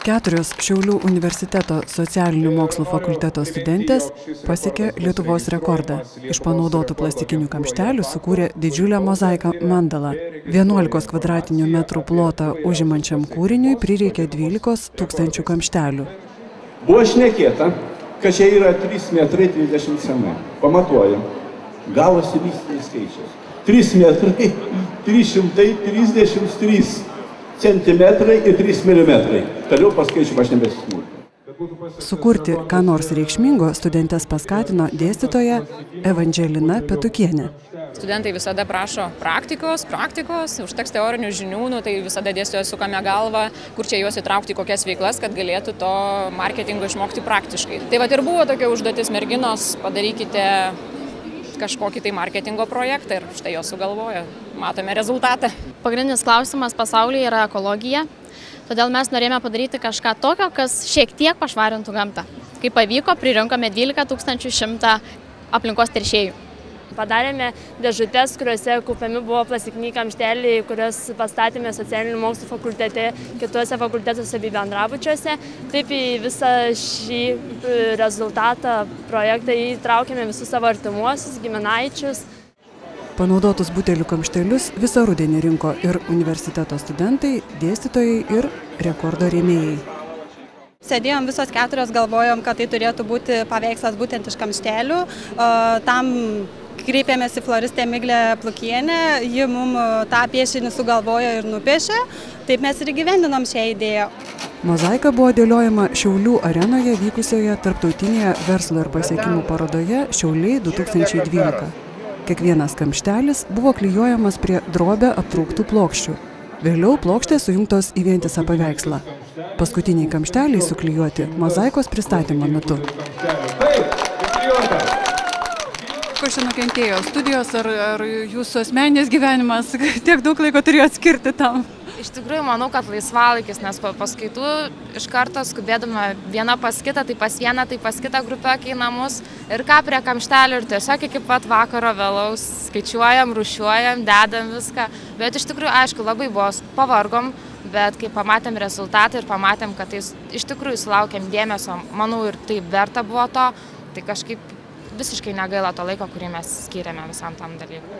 Keturios Šiaulių universiteto socialinių mokslų fakulteto studentės pasiekė Lietuvos rekordą. Iš panaudotų plastikinių kamštelių sukūrė didžiulę mozaiką mandalą. 11 kvadratinių metrų plotą užimančiam kūriniui prireikė 12 000 kamštelių. Buvo šnekėta, kad čia yra 3,30 m. Pamatuojam. Gavosi mistinis skaičius. 3,333 centimetrai ir 3 milimetrai. Toliau paskaičiu, aš nebesismulkiu. Sukurti ką nors reikšmingo studentės paskatino dėstytoja Evangelina Petukienė. Studentai visada prašo praktikos, užteks teorinių žinių, tai visada dėstytojas sukame galvą, kur čia juos įtraukti į kokias veiklas, kad galėtų to marketingo išmokti praktiškai. Tai vat ir buvo tokia užduotis merginos, padarykite kažkokį tai marketingo projektą ir štai jos sugalvojo. Matome rezultatą. Pagrindinis klausimas pasaulyje yra ekologija, todėl mes norėjome padaryti kažką tokio, kas šiek tiek pašvarintų gamtą. Kai pavyko, pririnkome 12 100 aplinkos teršėjų. Padarėme dėžutes, kuriuose kaupiami buvo plastikiniai kamšteliai, kuriuos pastatėme socialinių mokslų fakultete, kituose fakultetuose bei bendrabučiuose. Taip į visą šį rezultatą projektą įtraukėme visus savo artimuosius, giminaičius. Panaudotus butelių kamštelius visą rudenį rinko ir universiteto studentai, dėstytojai ir rekordo rėmėjai. Sėdėjom visos keturios, galvojom, kad tai turėtų būti paveikslas būtent iš kamštelių. Tam kreipėmės į floristę Miglę Plukienę, ji mums tą piešinį sugalvojo ir nupiešė, taip mes ir įgyvendinom šią idėją. Mozaika buvo dėliojama Šiaulių arenoje vykusioje tarptautinėje verslo ir pasiekimų parodoje Šiauliai 2012. Kiekvienas kamštelis buvo klijuojamas prie drobę aptrauktų plokščių. Vėliau plokštės sujungtos į vientisą paveikslą. Paskutiniai kamšteliai suklijuoti mozaikos pristatymo metu. Kur čia nukentėjo? Studijos ar jūsų asmeninis gyvenimas? Tiek daug laiko turėjo skirti tam? Iš tikrųjų, manau, kad laisvalaikis, nes po paskaitų iš karto skubėdama viena pas kitą, tai pas vieną, tai pas kitą grupę į namus. Ir ką prie kamštelių ir tiesiog iki pat vakaro vėlaus skaičiuojam, rūšiuojam, dedam viską. Bet iš tikrųjų, aišku, labai buvo pavargom, bet kai pamatėm rezultatą ir pamatėm, kad tai iš tikrųjų sulaukėm dėmesio, manau, ir tai verta buvo to, tai kažkaip visiškai negaila to laiko, kurį mes skyrėme visam tam dalykui.